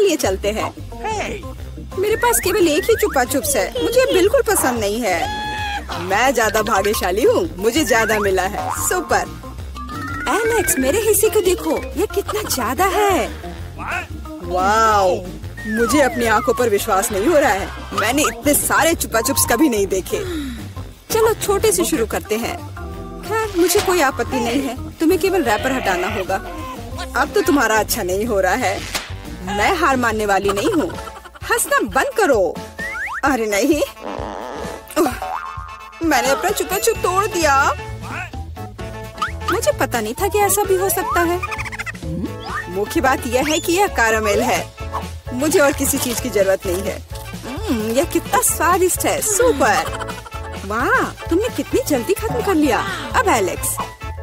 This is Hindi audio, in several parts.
चलिए चलते हैं। मेरे पास केवल एक ही चुपा चुप्स है, मुझे बिल्कुल पसंद नहीं है। मैं ज्यादा भाग्यशाली हूँ, मुझे ज्यादा मिला है। सुपर। एलेक्स, मेरे हिस्से को देखो, ये कितना ज्यादा है। वाओ, मुझे अपनी आंखों पर विश्वास नहीं हो रहा है। मैंने इतने सारे चुपा चुप्स कभी नहीं देखे। चलो छोटे से शुरू करते हैं। खैर, मुझे कोई आपत्ति नहीं है। तुम्हें केवल रैपर हटाना होगा। अब तो तुम्हारा अच्छा नहीं हो रहा है। मैं हार मानने वाली नहीं हूँ। हंसना बंद करो। अरे नहीं, मैंने अपना चुपा चुप तोड़ दिया। मुझे पता नहीं था कि ऐसा भी हो सकता है। मुख्य बात यह है कि यह कैरामेल है। मुझे और किसी चीज की जरूरत नहीं है। यह कितना स्वादिष्ट है। सुपर। वाह, तुमने कितनी जल्दी खत्म कर लिया। अब एलेक्स,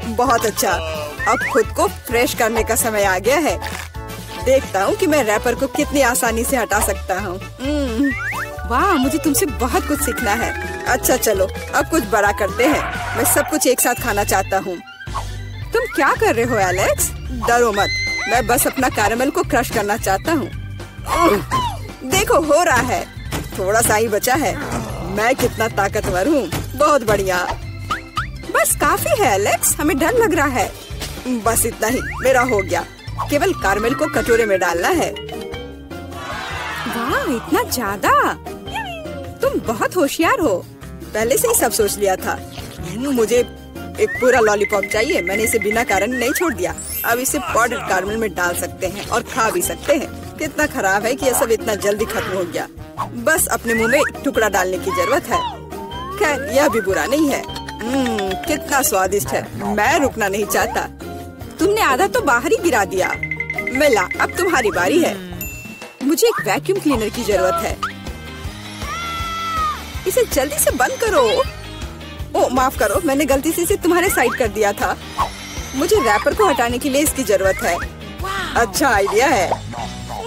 बहुत अच्छा। अब खुद को फ्रेश करने का समय आ गया है। देखता हूँ कि मैं रैपर को कितनी आसानी से हटा सकता हूँ। वाह, मुझे तुमसे बहुत कुछ सीखना है। अच्छा चलो, अब कुछ बड़ा करते हैं। मैं सब कुछ एक साथ खाना चाहता हूँ। तुम क्या कर रहे हो एलेक्स? डरो मत, मैं बस अपना कैरामेल को क्रश करना चाहता हूँ। देखो, हो रहा है। थोड़ा सा ही बचा है। मैं कितना ताकतवर हूँ। बहुत बढ़िया। बस काफी है एलेक्स, हमें डर लग रहा है। बस इतना ही, मेरा हो गया। केवल कैरामेल को कटोरे में डालना है। वाह, इतना ज्यादा। तुम बहुत होशियार हो। पहले से ही सब सोच लिया था। मुझे एक पूरा लॉलीपॉप चाहिए। मैंने इसे बिना कारण नहीं छोड़ दिया। अब इसे पाउडर्ड कैरामेल में डाल सकते हैं और खा भी सकते हैं। कितना खराब है कि यह सब इतना जल्दी खत्म हो गया। बस अपने मुंह में एक टुकड़ा डालने की जरूरत है। खैर, यह भी बुरा नहीं है। कितना स्वादिष्ट है। मैं रुकना नहीं चाहता। तुमने आधा तो बाहर ही गिरा दिया। मिला, अब तुम्हारी बारी है। मुझे एक वैक्यूम क्लीनर की जरूरत है। इसे जल्दी से बंद करो। ओ, माफ करो, मैंने गलती से इसे तुम्हारे साइड कर दिया था। मुझे रैपर को हटाने के लिए इसकी जरूरत है। अच्छा आइडिया है।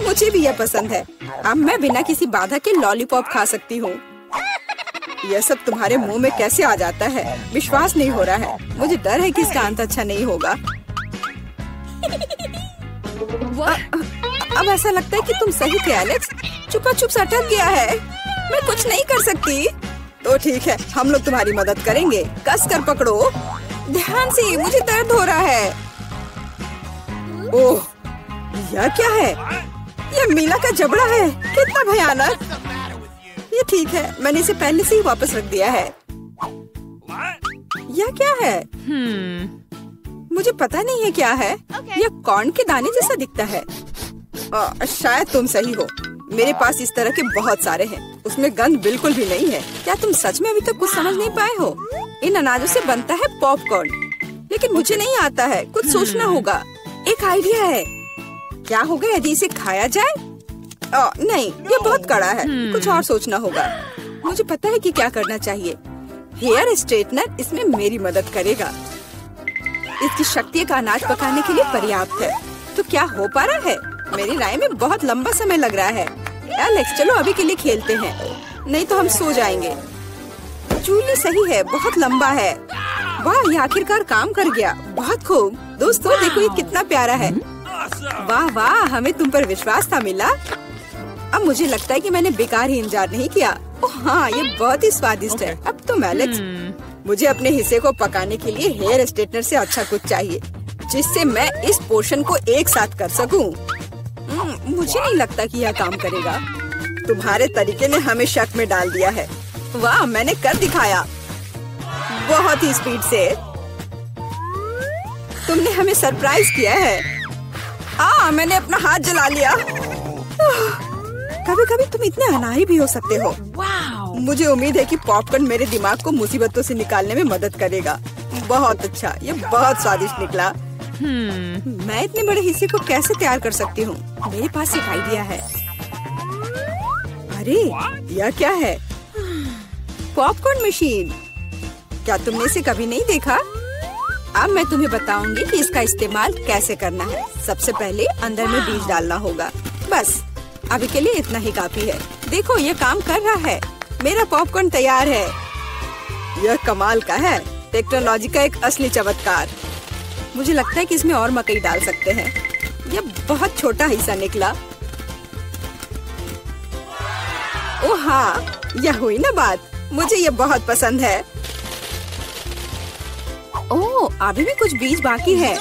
मुझे भी यह पसंद है। अब मैं बिना किसी बाधा के लॉलीपॉप खा सकती हूँ। यह सब तुम्हारे मुंह में कैसे आ जाता है? विश्वास नहीं हो रहा है। मुझे डर है कि इसका अंत अच्छा नहीं होगा। अब ऐसा लगता है कि तुम सही थे एलेक्स। चुपा चुप अटक गया है। मैं कुछ नहीं कर सकती। तो ठीक है, हम लोग तुम्हारी मदद करेंगे। कस कर पकड़ो। ध्यान से, मुझे दर्द हो रहा है। ओह, यह क्या है? यह मीना का जबड़ा है। कितना भयानक। ये ठीक है, मैंने इसे पहले से ही वापस रख दिया है। यह क्या है? मुझे पता नहीं है क्या है। यह कॉर्न के दाने जैसा दिखता है। शायद तुम सही हो। मेरे पास इस तरह के बहुत सारे हैं। उसमें गंध बिल्कुल भी नहीं है। क्या तुम सच में अभी तक कुछ समझ नहीं पाए हो? इन अनाजों से बनता है पॉपकॉर्न, लेकिन मुझे नहीं आता है। कुछ सोचना होगा। एक आइडिया है। क्या होगा यदि इसे खाया जाए? नहीं, ये बहुत कड़ा है। कुछ और सोचना होगा। मुझे पता है कि क्या करना चाहिए। हेयर स्ट्रेटनर इसमें मेरी मदद करेगा। इसकी शक्ति का अनाज पकाने के लिए पर्याप्त है। तो क्या हो पा रहा है? मेरी राय में बहुत लंबा समय लग रहा है। एलेक्स, चलो अभी के लिए खेलते हैं, नहीं तो हम सो जाएंगे। जूली सही है, बहुत लंबा है। वाह, ये आखिरकार काम कर गया। बहुत खूब। दोस्तों देखो, ये कितना प्यारा है। वाह वाह, हमें तुम पर विश्वास था मिला। अब मुझे लगता है कि मैंने बेकार ही इंतजार नहीं किया। ओह हाँ, ये बहुत ही स्वादिष्ट है। अब तुम एलेक्स, मुझे अपने हिस्से को पकाने के लिए हेयर स्ट्रेटनर से अच्छा कुछ चाहिए, जिससे मैं इस पोर्शन को एक साथ कर सकूं। मुझे नहीं लगता कि यह काम करेगा। तुम्हारे तरीके ने हमें शक में डाल दिया है। वाह, मैंने कर दिखाया बहुत ही स्पीड से। तुमने हमें सरप्राइज किया है। मैंने अपना हाथ जला लिया। कभी कभी तुम इतने अनाड़ी भी हो सकते हो। मुझे उम्मीद है कि पॉपकॉर्न मेरे दिमाग को मुसीबतों से निकालने में मदद करेगा। बहुत अच्छा, ये बहुत स्वादिष्ट निकला। मैं इतने बड़े हिस्से को कैसे तैयार कर सकती हूँ? मेरे पास एक आइडिया है। अरे, यह क्या है? Popcorn machine. क्या तुमने इसे कभी नहीं देखा? अब मैं तुम्हें बताऊंगी कि इसका इस्तेमाल कैसे करना है। सबसे पहले अंदर में बीज डालना होगा। बस अभी के लिए इतना ही काफी है। देखो, ये काम कर रहा है। मेरा पॉपकॉर्न तैयार है। यह कमाल का है। टेक्नोलॉजी का एक असली चमत्कार। मुझे लगता है कि इसमें और मकई डाल सकते हैं। यह बहुत छोटा हिस्सा निकला। ओह हाँ, यह हुई ना बात। मुझे ये बहुत पसंद है। ओह, अभी भी कुछ बीज बाकी है।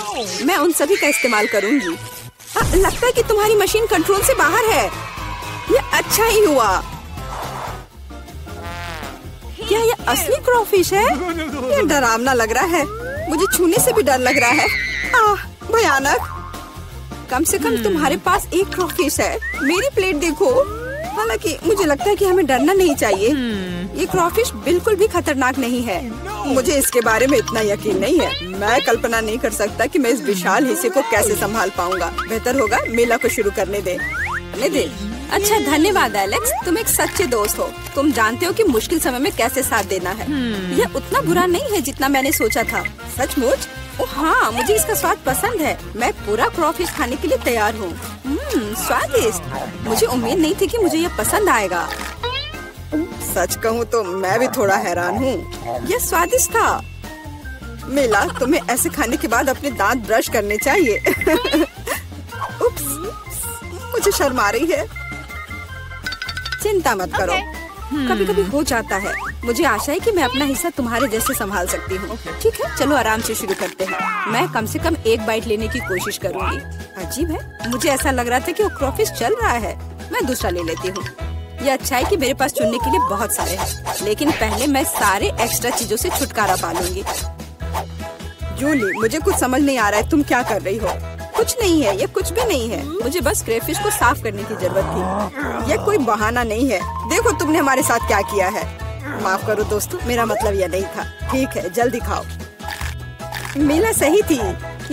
मैं उन सभी का इस्तेमाल करूंगी। लगता है कि तुम्हारी मशीन कंट्रोल से बाहर है। ये अच्छा ही हुआ। क्या ये असली क्रॉफिश है? ये डरावना लग रहा है। मुझे छूने से भी डर लग रहा है। भयानक। कम से कम तुम्हारे पास एक क्रॉफिश है। मेरी प्लेट देखो। हालांकि मुझे लगता है कि हमें डरना नहीं चाहिए। ये क्रॉफिश बिल्कुल भी खतरनाक नहीं है। मुझे इसके बारे में इतना यकीन नहीं है। मैं कल्पना नहीं कर सकता कि मैं इस विशाल हिस्से को कैसे संभाल पाऊंगा। बेहतर होगा मेला को शुरू करने दे। अच्छा, धन्यवाद एलेक्स, तुम एक सच्चे दोस्त हो। तुम जानते हो कि मुश्किल समय में कैसे साथ देना है। यह उतना बुरा नहीं है जितना मैंने सोचा था। सचमुच? ओह हाँ, मुझे इसका स्वाद पसंद है। मैं पूरा क्रॉफिश खाने के लिए तैयार हूँ। स्वादिष्ट। मुझे उम्मीद नहीं थी कि मुझे यह पसंद आएगा। सच कहूँ तो मैं भी थोड़ा हैरान हूँ। यह स्वादिष्ट था। मिला, तुम्हें ऐसे खाने के बाद अपने दांत ब्रश करने चाहिए। उप्स, मुझे शर्म आ रही है। चिंता मत करो, कभी कभी हो जाता है। मुझे आशा है कि मैं अपना हिस्सा तुम्हारे जैसे संभाल सकती हूँ। ठीक है, चलो आराम से शुरू करते हैं। मैं कम से कम एक बाइट लेने की कोशिश करूँगी। अजीब है, मुझे ऐसा लग रहा था कि वो क्रॉफिश चल रहा है। मैं दूसरा ले लेती हूँ। ये अच्छा है कि मेरे पास चुनने के लिए बहुत सारे हैं, लेकिन पहले मैं सारे एक्स्ट्रा चीजों से छुटकारा पा लूंगी। जूली, मुझे कुछ समझ नहीं आ रहा है, तुम क्या कर रही हो? कुछ नहीं है, ये कुछ भी नहीं है। मुझे बस क्रेफिश को साफ करने की जरूरत थी। ये कोई बहाना नहीं है। देखो तुमने हमारे साथ क्या किया है। माफ करो दोस्तों, मेरा मतलब यह नहीं था। ठीक है, जल्दी खाओ। मिला सही थी,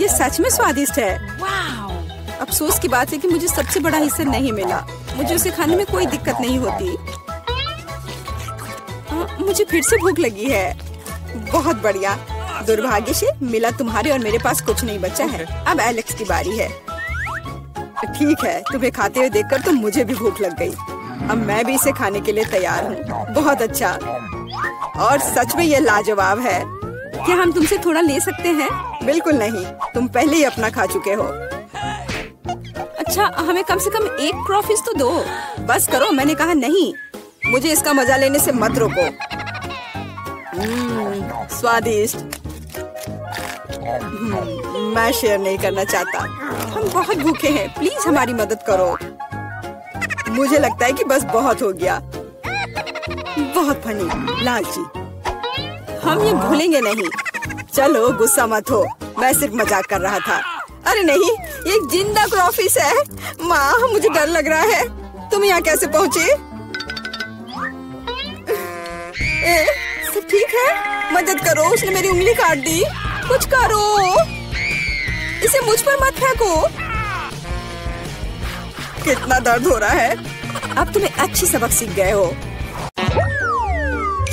ये सच में स्वादिष्ट है। अफसोस की बात है कि मुझे सबसे बड़ा हिस्सा नहीं मिला। मुझे उसे खाने में कोई दिक्कत नहीं होती। मुझे फिर से भूख लगी है। बहुत बढ़िया। दुर्भाग्य से मिला, तुम्हारे और मेरे पास कुछ नहीं बचा है। अब एलेक्स की बारी है। ठीक है, तुम्हें खाते हुए देखकर तो मुझे भी भूख लग गई। अब मैं भी इसे खाने के लिए तैयार हूँ। बहुत अच्छा, और सच में ये लाजवाब है। क्या हम तुमसे थोड़ा ले सकते हैं? बिल्कुल नहीं, तुम पहले ही अपना खा चुके हो। अच्छा, हमें कम से कम एक क्रॉफिश तो दो। बस करो, मैंने कहा नहीं। मुझे इसका मजा लेने से मत रोको। स्वादिष्ट। मैं शेयर नहीं करना चाहता। हम बहुत भूखे हैं, प्लीज हमारी मदद करो। मुझे लगता है कि बस बहुत हो गया। बहुत फनी, लालची। हम ये भूलेंगे नहीं। चलो गुस्सा मत हो, मैं सिर्फ मजाक कर रहा था। अरे नहीं, ये एक जिंदा क्रॉफिश है। माँ, मुझे डर लग रहा है। तुम यहाँ कैसे पहुँचे? सब ठीक है? मदद करो, उसने मेरी उंगली काट दी। कुछ करो, इसे मुझ पर मत फेंको। कितना दर्द हो रहा है। अब तुम्हें अच्छी सबक सीख गए हो।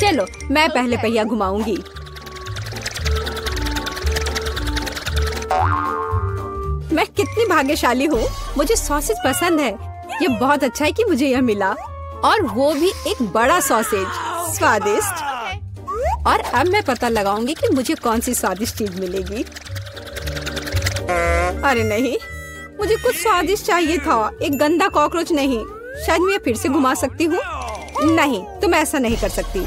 चलो, मैं पहले पहिया घुमाऊंगी। मैं कितनी भाग्यशाली हूँ। मुझे सॉसेज पसंद है। ये बहुत अच्छा है कि मुझे यह मिला, और वो भी एक बड़ा सॉसेज। स्वादिष्ट। और अब मैं पता लगाऊंगी कि मुझे कौन सी स्वादिष्ट चीज मिलेगी। अरे नहीं, मुझे कुछ स्वादिष्ट चाहिए था, एक गंदा कॉकरोच नहीं। शायद मैं फिर से घुमा सकती हूँ। नहीं, तुम ऐसा नहीं कर सकती।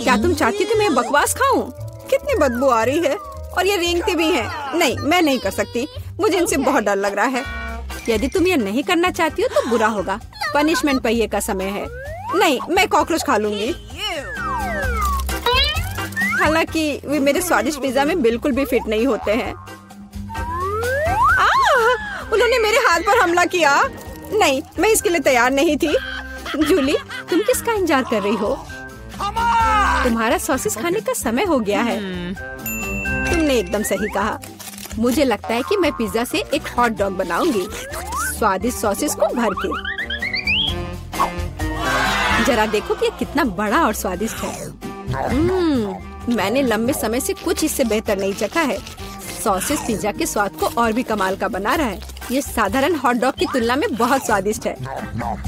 क्या तुम चाहती हो कि मैं बकवास खाऊं? कितनी बदबू आ रही है, और ये रेंगते भी हैं। नहीं, मैं नहीं कर सकती। मुझे इनसे बहुत डर लग रहा है। यदि तुम ये नहीं करना चाहती हो तो बुरा होगा। पनिशमेंट पहिए का समय है। नहीं, मैं कॉकरोच खा लूंगी। हालांकि वे मेरे स्वादिष्ट पिज्जा में बिल्कुल भी फिट नहीं होते हैं। उन्होंने मेरे हाथ पर हमला किया। नहीं, मैं इसके लिए तैयार नहीं थी। जूली, तुम किसका इंतजार कर रही हो? तुम्हारा सॉसेस खाने का समय हो गया है। तुमने एकदम सही कहा। मुझे लगता है कि मैं पिज्जा से एक हॉट डॉग बनाऊंगी, स्वादिष्ट सॉसेस को भर के। जरा देखो कि ये कितना बड़ा और स्वादिष्ट है। मैंने लंबे समय से कुछ इससे बेहतर नहीं चखा है। सॉसेस पिज्जा के स्वाद को और भी कमाल का बना रहा है। ये साधारण हॉट डॉग की तुलना में बहुत स्वादिष्ट है।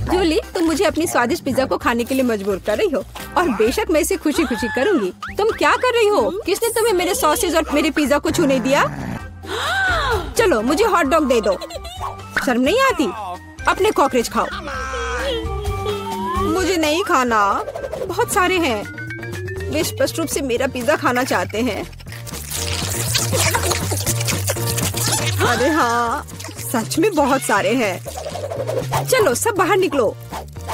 जूली, तुम मुझे अपनी स्वादिष्ट पिज्जा को खाने के लिए मजबूर कर रही हो, और बेशक मैं इसे खुशी खुशी करूंगी। तुम क्या कर रही हो? किसने तुम्हें मेरे सॉसेज और मेरे पिज्जा को छूने दिया? चलो, मुझे हॉट डॉग दे दो। शर्म नहीं आती? अपने कॉकरोच खाओ। मुझे नहीं खाना, बहुत सारे हैं। वे स्पष्ट रूप से मेरा पिज्जा खाना चाहते हैं। अरे हाँ, सच में बहुत सारे हैं। चलो सब बाहर निकलो,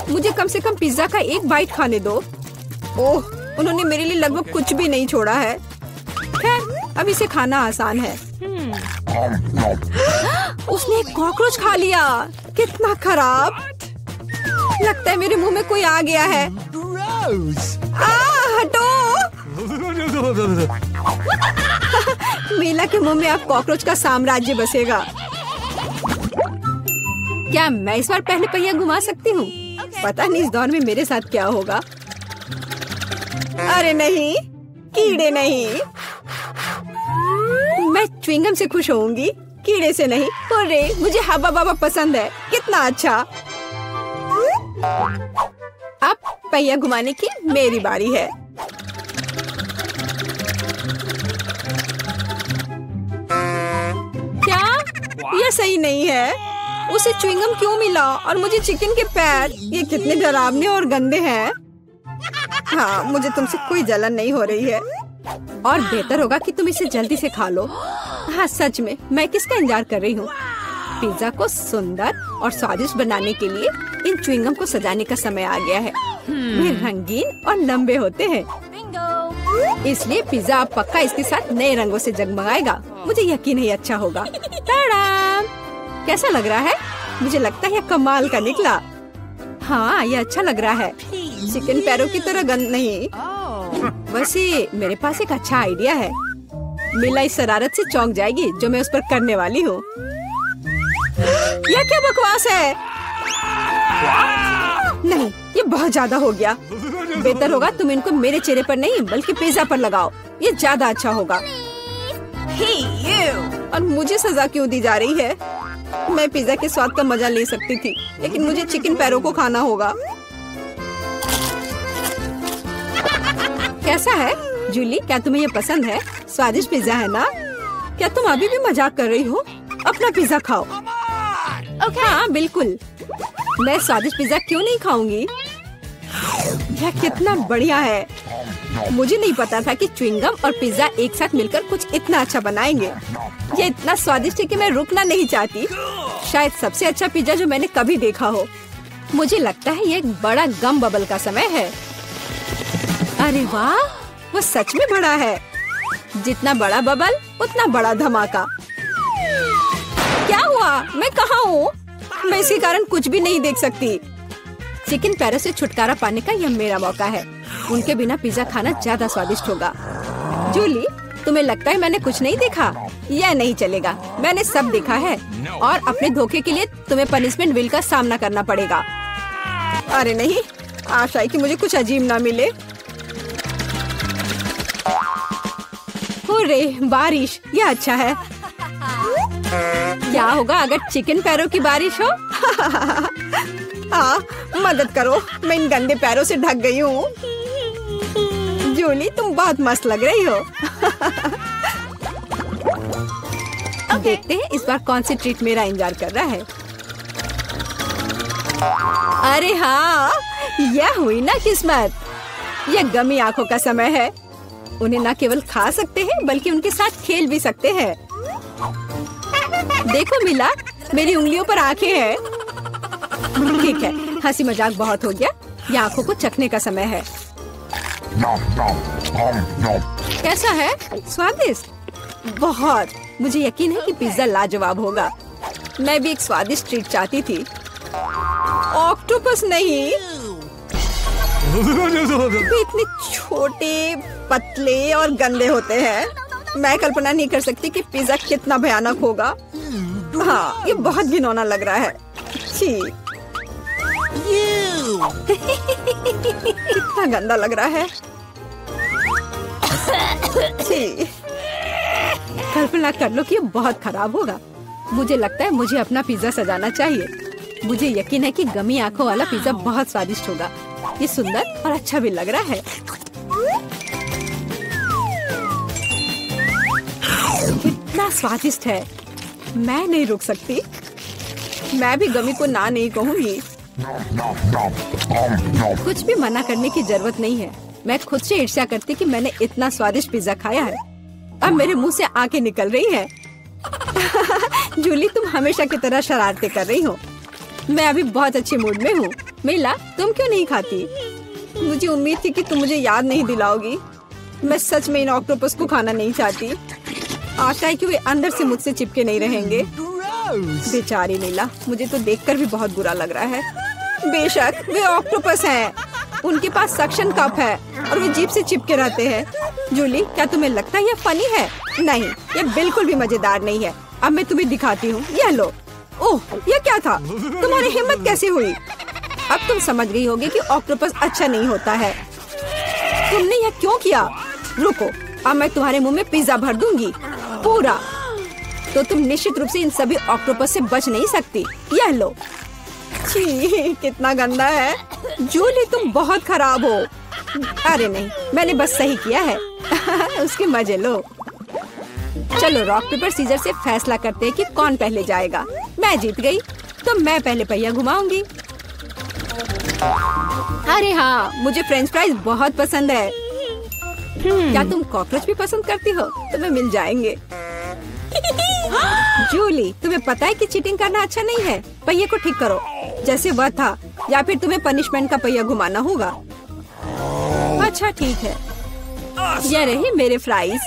मुझे कम से कम पिज्जा का एक बाइट खाने दो। ओह, उन्होंने मेरे लिए लगभग कुछ भी नहीं छोड़ा है। खैर, अब इसे खाना आसान है। उसने एक कॉकरोच खा लिया। कितना खराब। लगता है मेरे मुंह में कोई आ गया है। हटो। मीला के मुंह में अब कॉकरोच का साम्राज्य बसेगा। क्या मैं इस बार पहले पहिया घुमा सकती हूँ? पता नहीं इस दौर में मेरे साथ क्या होगा। अरे नहीं, कीड़े नहीं। मैं च्युइंगम से खुश होऊंगी, कीड़े से नहीं। अरे मुझे हवा बाबा पसंद है। कितना अच्छा। अब पहिया घुमाने की मेरी बारी है। क्या यह सही नहीं है? उसे च्युइंगम क्यों मिला और मुझे चिकन के पैर? ये कितने डरावने और गंदे हैं। हाँ, मुझे तुमसे कोई जलन नहीं हो रही है और बेहतर होगा कि तुम इसे जल्दी से खा लो। हाँ सच में, मैं किसका इंतजार कर रही हूँ? पिज्जा को सुंदर और स्वादिष्ट बनाने के लिए इन च्युइंगम को सजाने का समय आ गया है। वे रंगीन और लंबे होते हैं, इसलिए पिज्जा अब पक्का इसके साथ नए रंगों से जगमगाएगा। मुझे यकीन है अच्छा होगा। टाडाम! कैसा लग रहा है? मुझे लगता है यह कमाल का निकला। हाँ, यह अच्छा लग रहा है। चिकन पैरों की तरह गंद नहीं। वैसे मेरे पास एक अच्छा आइडिया है। मीला इस शरारत से चौंक जाएगी जो मैं उस पर करने वाली हूँ। यह क्या बकवास है? नहीं, ये बहुत ज्यादा हो गया। बेहतर होगा तुम इनको मेरे चेहरे पर नहीं बल्कि पिज्जा पर लगाओ। ये ज्यादा अच्छा होगा। और मुझे सजा क्यों दी जा रही है? मैं पिज्जा के स्वाद का मजा ले सकती थी, लेकिन मुझे चिकन पैरों को खाना होगा। कैसा है जूली? क्या तुम्हें ये पसंद है? स्वादिष्ट पिज्जा है ना? क्या तुम अभी भी मजाक कर रही हो? अपना पिज्जा खाओ। हाँ बिल्कुल, मैं स्वादिष्ट पिज्जा क्यों नहीं खाऊंगी? यह कितना बढ़िया है। मुझे नहीं पता था कि च्युइंगम और पिज्जा एक साथ मिलकर कुछ इतना अच्छा बनाएंगे। यह इतना स्वादिष्ट है कि मैं रुकना नहीं चाहती। शायद सबसे अच्छा पिज्जा जो मैंने कभी देखा हो। मुझे लगता है ये एक बड़ा गम बबल का समय है। अरे वाह, वो सच में बड़ा है। जितना बड़ा बबल उतना बड़ा धमाका। क्या हुआ? मैं कहाँ हूँ? मैं इसके कारण कुछ भी नहीं देख सकती। चिकन पैरों से छुटकारा पाने का यह मेरा मौका है। उनके बिना पिज्जा खाना ज्यादा स्वादिष्ट होगा। जूली, तुम्हें लगता है मैंने कुछ नहीं देखा? यह नहीं चलेगा, मैंने सब देखा है और अपने धोखे के लिए तुम्हें पनिशमेंट बिल का सामना करना पड़ेगा। अरे नहीं, आशा है कि मुझे कुछ अजीब ना मिले। अरे बारिश, यह अच्छा है। क्या होगा अगर चिकन पैरों की बारिश हो? हाँ, मदद करो, मैं इन गंदे पैरों से ढक गई हूँ। जूली, तुम बहुत मस्त लग रही हो। देखते हैं इस बार कौन सी ट्रीट मेरा इंतजार कर रहा है। अरे हाँ, यह हुई ना किस्मत। यह गमी आंखों का समय है। उन्हें न केवल खा सकते हैं बल्कि उनके साथ खेल भी सकते हैं। देखो मिला, मेरी उंगलियों पर आंखें हैं। ठीक है, हंसी मजाक बहुत हो गया। ये आंखों को चखने का समय है। कैसा है? स्वादिष्ट? बहुत। मुझे यकीन है कि पिज्जा लाजवाब होगा। मैं भी एक स्वादिष्ट ट्रीट चाहती थी। ऑक्टोपस नहीं। इतने छोटे, पतले और गंदे होते हैं। मैं कल्पना नहीं कर सकती कि पिज्जा कितना भयानक होगा। हाँ, ये बहुत घिनौना लग रहा है। छी। कितना गंदा लग रहा है। छी। कल्पना कर लो कि ये बहुत खराब होगा। मुझे लगता है मुझे अपना पिज्जा सजाना चाहिए। मुझे यकीन है कि गमी आंखों वाला पिज्जा बहुत स्वादिष्ट होगा। ये सुंदर और अच्छा भी लग रहा है। कितना स्वादिष्ट है। मैं नहीं रुक सकती। मैं भी गमी को ना नहीं कहूँगी। कुछ भी मना करने की जरूरत नहीं है। मैं खुद से ईर्ष्या करती कि मैंने इतना स्वादिष्ट पिज्जा खाया है। अब मेरे मुंह से आंखें निकल रही है। जूली, तुम हमेशा की तरह शरारतें कर रही हो। मैं अभी बहुत अच्छे मूड में हूँ। मिला, तुम क्यों नहीं खाती? मुझे उम्मीद थी कि तुम मुझे याद नहीं दिलाओगी। मैं सच में इन ऑक्टोपस को खाना नहीं चाहती। आशा है कि वे अंदर से मुझसे चिपके नहीं रहेंगे। बेचारी नीला, मुझे तो देखकर भी बहुत बुरा लग रहा है। बेशक वे ऑक्टोपस हैं। उनके पास सक्शन कप है और वे जीभ से चिपके रहते हैं। जूली, क्या तुम्हें लगता है ये फनी है? नहीं, ये बिल्कुल भी मजेदार नहीं है। अब मैं तुम्हें दिखाती हूँ। यह लो। ओह, ये क्या था? तुम्हारी हिम्मत कैसे हुई? अब तुम समझ गई होगी कि ऑक्टोपस अच्छा नहीं होता है। तुमने यह क्यों किया? रुको, अब मैं तुम्हारे मुंह में पिज्जा भर दूंगी, पूरा। तो तुम निश्चित रूप से इन सभी ऑक्टोपस से बच नहीं सकती। यह लो। छी, कितना गंदा है। जूली, तुम बहुत खराब हो। अरे नहीं, मैंने बस सही किया है। उसके मजे लो। चलो रॉक पेपर सीजर से फैसला करते हैं कि कौन पहले जाएगा। मैं जीत गई, तो मैं पहले पहिया घुमाऊंगी। अरे हाँ, मुझे फ्रेंच फ्राइज बहुत पसंद है। क्या तुम कॉकरोच भी पसंद करती हो? तुम्हें मिल जाएंगे। जूली, तुम्हें पता है कि चीटिंग करना अच्छा नहीं है। पहिए को ठीक करो जैसे वह था, या फिर तुम्हें पनिशमेंट का पहिया घुमाना होगा। अच्छा ठीक है। ये रही मेरे फ्राइज।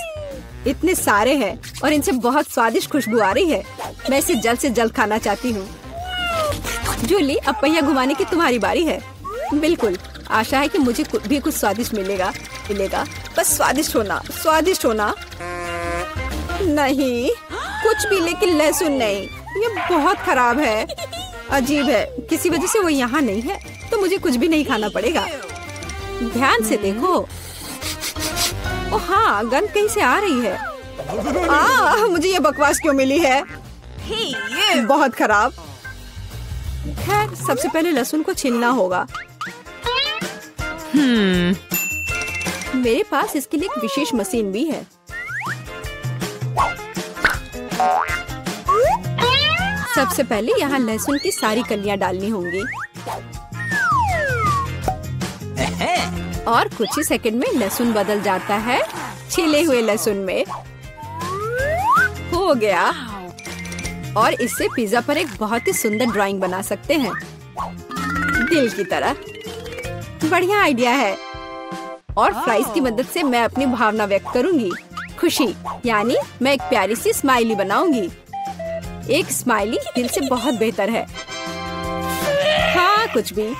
इतने सारे हैं और इनसे बहुत स्वादिष्ट खुशबू आ रही है। मैं इसे जल्द से जल्द खाना चाहती हूँ। जूली, अब पहिया घुमाने की तुम्हारी बारी है। बिल्कुल, आशा है कि मुझे भी कुछ स्वादिष्ट मिलेगा। बस स्वादिष्ट होना, स्वादिष्ट होना। नहीं, कुछ भी, लेकिन लहसुन नहीं। ये बहुत खराब है। अजीब है, किसी वजह से वो यहाँ नहीं है, तो मुझे कुछ भी नहीं खाना पड़ेगा। ध्यान से देखो। ओ हाँ, गंध कहीं से आ रही है। मुझे ये बकवास क्यों मिली है? बहुत खराब। खैर, सबसे पहले लहसुन को छीलना होगा। मेरे पास इसके लिए एक विशेष मशीन भी है। सबसे पहले यहाँ लहसुन की सारी कलियां डालनी होंगी और कुछ ही सेकंड में लहसुन बदल जाता है छिले हुए लहसुन में। हो गया। और इससे पिज्जा पर एक बहुत ही सुंदर ड्राइंग बना सकते हैं, दिल की तरह। बढ़िया आइडिया है। और फ्राइज की मदद से मैं अपनी भावना व्यक्त करूंगी। खुशी, यानी मैं एक प्यारी सी स्माइली बनाऊंगी। एक स्माइली दिल से बहुत बेहतर है। हाँ, कुछ भी।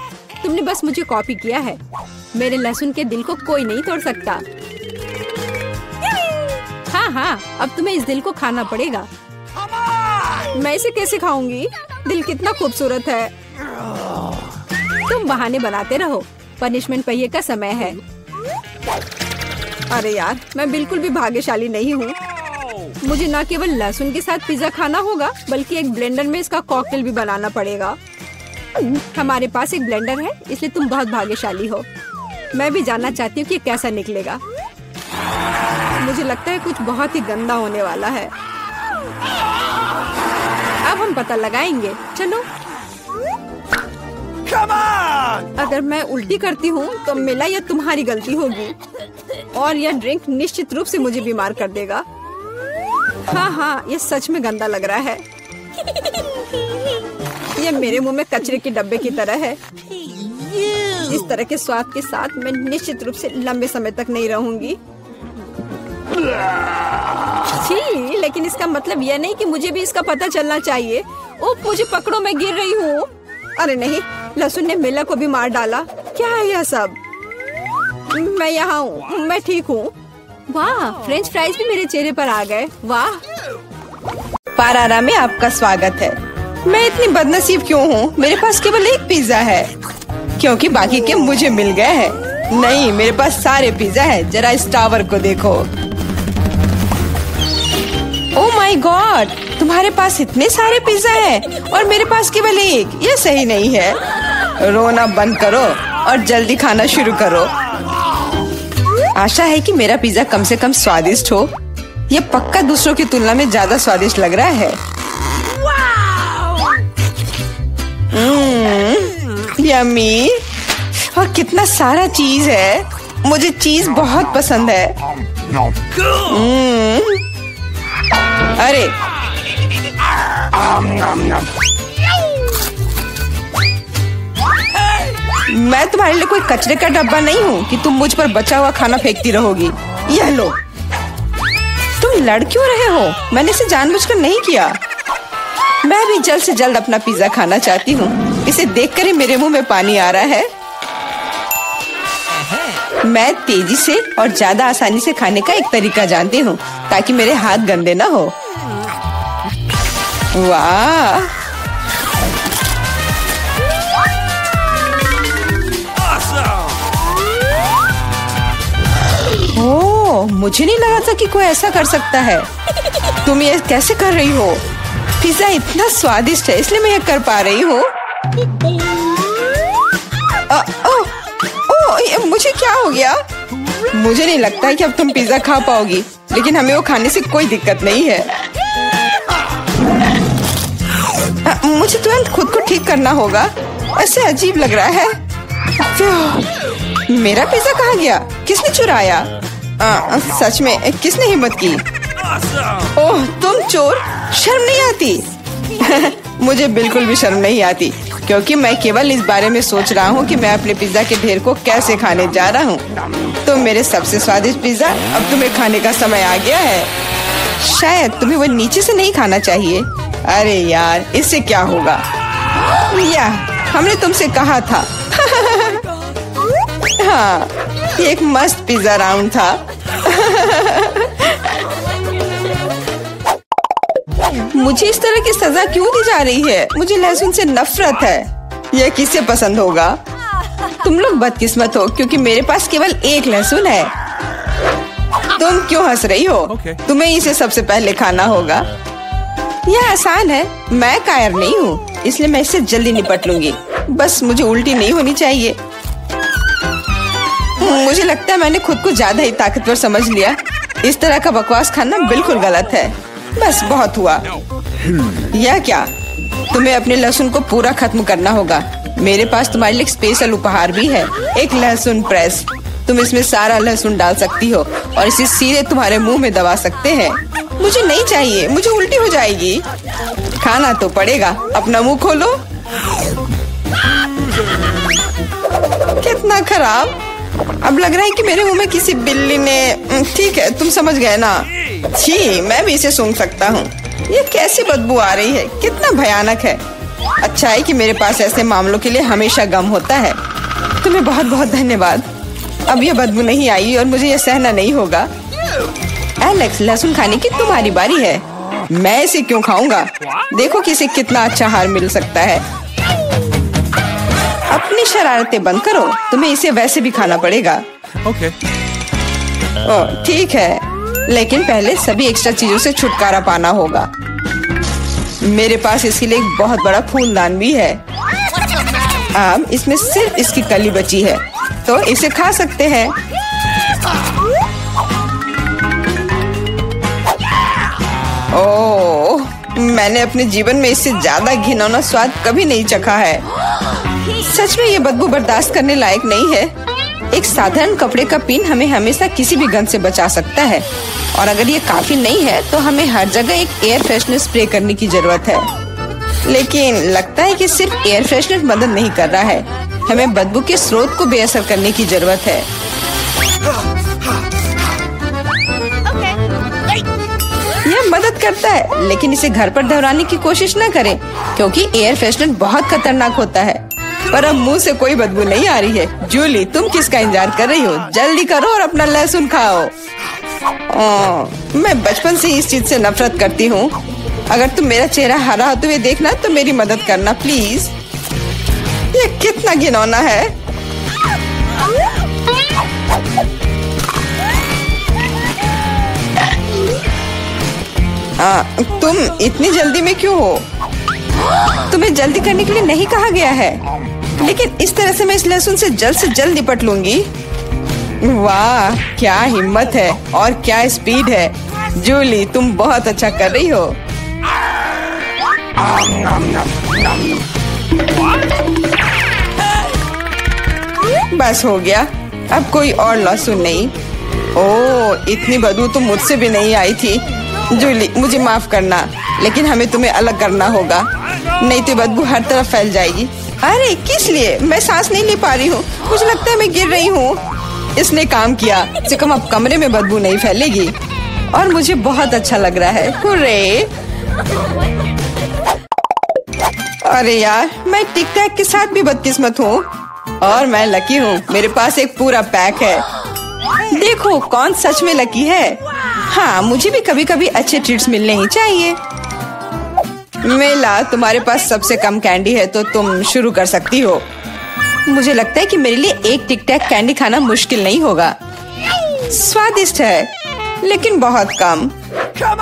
तुमने बस मुझे कॉपी किया है। मेरे लहसुन के दिल को कोई नहीं तोड़ सकता। हाँ, अब तुम्हें इस दिल को खाना पड़ेगा। मैं इसे कैसे खाऊंगी? दिल कितना खूबसूरत है। तुम बहाने बनाते रहो। पनिशमेंट पहिए का समय है। अरे यार, मैं बिल्कुल भी भाग्यशाली नहीं हूँ। मुझे न केवल लहसुन के साथ पिज्जा खाना होगा, बल्कि एक ब्लेंडर में इसका कॉकटेल भी बनाना पड़ेगा। हमारे पास एक ब्लेंडर है, इसलिए तुम बहुत भाग्यशाली हो। मैं भी जानना चाहती हूँ कि कैसा निकलेगा। मुझे लगता है कुछ बहुत ही गंदा होने वाला है। अब हम पता लगाएंगे। चलो। अगर मैं उल्टी करती हूँ तो मिला यह तुम्हारी गलती होगी और यह ड्रिंक निश्चित रूप से मुझे बीमार कर देगा। हाँ, यह सच में गंदा लग रहा है। यह मेरे मुंह में कचरे के डब्बे की तरह है। इस तरह के स्वाद के साथ मैं निश्चित रूप से लंबे समय तक नहीं रहूंगी। छी, लेकिन इसका मतलब यह नहीं कि मुझे भी इसका पता चलना चाहिए। ओह, मुझे पकड़ो, मैं गिर रही हूँ। अरे नहीं, लहसुन ने मिला को भी मार डाला। क्या है यह सब? मैं यहाँ हूँ, मैं ठीक हूँ। वाह, फ्रेंच फ्राइज भी मेरे चेहरे पर आ गए। वाह। पारारा में आपका स्वागत है। मैं इतनी बदनसीब क्यों हूँ? मेरे पास केवल एक पिज्जा है, क्योंकि बाकी के मुझे मिल गए हैं। नहीं, मेरे पास सारे पिज्जा है। जरा इस टावर को देखो। ओह माय गॉड, तुम्हारे पास इतने सारे पिज्जा हैं और मेरे पास केवल एक। यह सही नहीं है। रोना बंद करो और जल्दी खाना शुरू करो। आशा है कि मेरा पिज्जा कम से कम स्वादिष्ट हो। यह पक्का दूसरों की तुलना में ज्यादा स्वादिष्ट लग रहा है। यम्मी। और कितना सारा चीज है, मुझे चीज बहुत पसंद है। अरे मैं तुम्हारे लिए कोई कचरे का डब्बा नहीं हूँ कि तुम मुझ पर बचा हुआ खाना फेंकती रहोगी। यह लो। तुम लड़ क्यों रहे हो? मैंने इसे जानबूझकर नहीं किया। मैं भी जल्द से जल्द अपना पिज्जा खाना चाहती हूँ। इसे देखकर ही मेरे मुंह में पानी आ रहा है। मैं तेजी से और ज्यादा आसानी से खाने का एक तरीका जानती हूँ ताकि मेरे हाथ गंदे ना हो। वाह, ओह, मुझे नहीं लगा था कि कोई ऐसा कर सकता है। तुम ये कैसे कर रही हो? पिज्जा इतना स्वादिष्ट है इसलिए मैं ये कर पा रही हूँ। मुझे क्या हो गया? मुझे नहीं लगता है कि अब तुम पिज्जा खा पाओगी, लेकिन हमें वो खाने से कोई दिक्कत नहीं है। मुझे तुरंत खुद को ठीक करना होगा, ऐसे अजीब लग रहा है। मेरा पिज्जा कहाँ गया? किसने चुराया? सच में किसने हिम्मत की? ओह, तुम चोर! शर्म नहीं आती? मुझे बिल्कुल भी शर्म नहीं आती, क्योंकि मैं केवल इस बारे में सोच रहा हूँ कि मैं अपने पिज्जा के ढेर को कैसे खाने जा रहा हूँ। तो मेरे सबसे स्वादिष्ट पिज्जा अब तुम्हें खाने का समय आ गया है। शायद तुम्हें वो नीचे से नहीं खाना चाहिए। अरे यार, इससे क्या होगा? या हमने तुमसे कहा था। हाँ, ये एक मस्त पिज्जा राउंड था। मुझे इस तरह की सजा क्यों दी जा रही है? मुझे लहसुन से नफरत है। यह किसे पसंद होगा? तुम लोग बदकिस्मत हो, क्योंकि मेरे पास केवल एक लहसुन है। तुम क्यों हंस रही हो? तुम्हें इसे सबसे पहले खाना होगा। यह आसान है। मैं कायर नहीं हूँ, इसलिए मैं इससे जल्दी निपट लूंगी। बस मुझे उल्टी नहीं होनी चाहिए। मुझे लगता है मैंने खुद को ज्यादा ही ताकतवर समझ लिया। इस तरह का बकवास खाना बिल्कुल गलत है। बस बहुत हुआ। यह क्या? तुम्हें अपने लहसुन को पूरा खत्म करना होगा। मेरे पास तुम्हारे लिए एक स्पेशल उपहार भी है, एक लहसुन प्रेस। तुम इसमें सारा लहसुन डाल सकती हो और इसे सीधे तुम्हारे मुंह में दबा सकते हैं। मुझे नहीं चाहिए, मुझे उल्टी हो जाएगी। खाना तो पड़ेगा। अपना मुंह खोलो। कितना खराब! अब लग रहा है कि मेरे मुंह में किसी बिल्ली ने। ठीक है, तुम समझ गए ना? छी, मैं भी इसे सूंघ सकता हूँ। ये कैसी बदबू आ रही है? कितना भयानक है। अच्छा है कि मेरे पास ऐसे मामलों के लिए हमेशा गम होता है। तुम्हें बहुत बहुत धन्यवाद। अब ये बदबू नहीं आई और मुझे ये सहना नहीं होगा। एलेक्स, लहसुन खाने की तुम्हारी बारी है। मैं इसे क्यों खाऊंगा? देखो कि इसे कितना अच्छा आहार मिल सकता है। अपनी शरारतें बंद करो, तुम्हें इसे वैसे भी खाना पड़ेगा। ओह, ठीक है, लेकिन पहले सभी एक्स्ट्रा चीजों से छुटकारा पाना होगा। मेरे पास इसके लिए एक बहुत बड़ा फूलदान भी है। अब इसमें सिर्फ इसकी कली बची है, तो इसे खा सकते हैं। ओह, मैंने अपने जीवन में इससे ज्यादा घिनौना स्वाद कभी नहीं चखा है। सच में ये बदबू बर्दाश्त करने लायक नहीं है। एक साधारण कपड़े का पिन हमें हमेशा किसी भी गंध से बचा सकता है, और अगर ये काफी नहीं है तो हमें हर जगह एक एयर फ्रेशनर स्प्रे करने की जरूरत है। लेकिन लगता है कि सिर्फ एयर फ्रेशनर मदद नहीं कर रहा है। हमें बदबू के स्रोत को बेअसर करने की जरूरत है। यह मदद करता है, लेकिन इसे घर पर दोहराने की कोशिश न करें, क्योंकि एयर फ्रेशनर बहुत खतरनाक होता है। पर अब मुंह से कोई बदबू नहीं आ रही है। जूली, तुम किसका इंतजार कर रही हो? जल्दी करो और अपना लहसुन खाओ। मैं बचपन से इस चीज से नफरत करती हूँ। अगर तुम मेरा चेहरा हरा होते हुए देखना तो मेरी मदद करना प्लीज। ये कितना घिनौना है। तुम इतनी जल्दी में क्यों हो? तुम्हें जल्दी करने के लिए नहीं कहा गया है, लेकिन इस तरह से मैं इस लहसुन से जल्द निपट लूंगी। वाह, क्या हिम्मत है और क्या स्पीड है। जूली, तुम बहुत अच्छा कर रही हो। बस हो गया, अब कोई और लहसुन नहीं। ओह, इतनी बदबू तो मुझसे भी नहीं आई थी। जूली, मुझे माफ करना, लेकिन हमें तुम्हें अलग करना होगा, नहीं तो बदबू हर तरफ फैल जाएगी। अरे किस लिए? मैं सांस नहीं ले पा रही हूँ, मुझे लगता है मैं गिर रही हूँ। इसने काम किया, से कम अब कमरे में बदबू नहीं फैलेगी और मुझे बहुत अच्छा लग रहा है। हुर्रे! अरे यार, मैं टिक टैक के साथ भी बदकिस्मत हूँ और मैं लकी हूँ, मेरे पास एक पूरा पैक है। देखो कौन सच में लकी है। हाँ, मुझे भी कभी कभी अच्छे ट्रीट्स मिलने ही चाहिए। मेला, तुम्हारे पास सबसे कम कैंडी है तो तुम शुरू कर सकती हो। मुझे लगता है कि मेरे लिए एक टिक टैक कैंडी खाना मुश्किल नहीं होगा। स्वादिष्ट है लेकिन बहुत कम।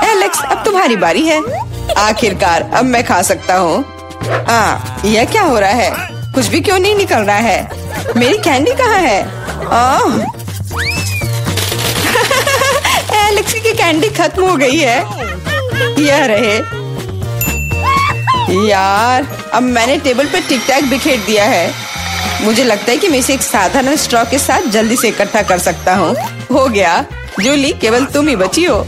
एलेक्स, अब तुम्हारी बारी है। आखिरकार अब मैं खा सकता हूँ। यह क्या हो रहा है? कुछ भी क्यों नहीं निकल रहा है? मेरी कैंडी कहाँ है? एलेक्स की कैंडी खत्म हो गई है। यह रहे। यार, अब मैंने टेबल पे टिक टैक बिखेर दिया है। मुझे लगता है कि मैं इसे एक साधारण स्ट्रॉ के साथ जल्दी से इकट्ठा कर सकता हूँ। हो गया। जूली, केवल तुम ही बची हो।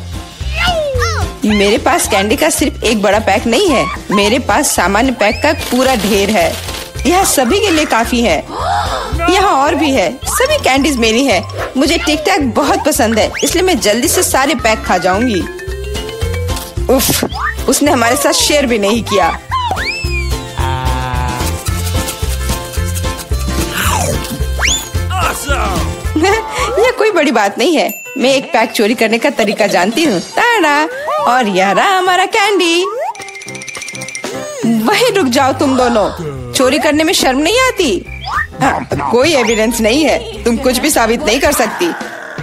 मेरे पास कैंडी का सिर्फ एक बड़ा पैक नहीं है, मेरे पास सामान्य पैक का पूरा ढेर है। यह सभी के लिए काफी है। यहाँ और भी है। सभी कैंडीज मेरी है। मुझे टिक टैक बहुत पसंद है, इसलिए मैं जल्दी से सारे पैक खा जाऊंगी। उफ, उसने हमारे साथ शेयर भी नहीं किया। यह कोई बड़ी बात नहीं है, मैं एक पैक चोरी करने का तरीका जानती हूँ। ताड़ा! और यह रहा हमारा कैंडी। वहीं रुक जाओ तुम दोनों, चोरी करने में शर्म नहीं आती? कोई एविडेंस नहीं है, तुम कुछ भी साबित नहीं कर सकती।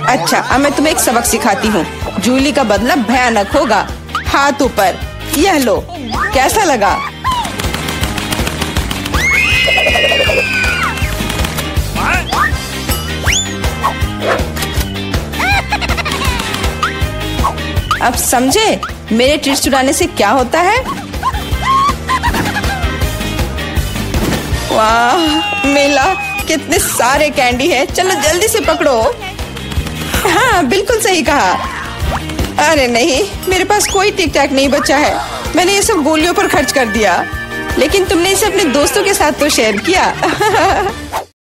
अच्छा, अब मैं तुम्हें एक सबक सिखाती हूँ। जूली का बदला भयानक होगा। हाथ ऊपर। यह लो, कैसा लगा? अब समझे मेरे ट्रीट चुराने से क्या होता है? वाह मेला, कितने सारे कैंडी है। चलो जल्दी से पकड़ो। हाँ, बिल्कुल सही कहा। अरे नहीं, मेरे पास कोई टिक टैक नहीं बचा है। मैंने ये सब गोलियों पर खर्च कर दिया। लेकिन तुमने इसे अपने दोस्तों के साथ तो शेयर किया।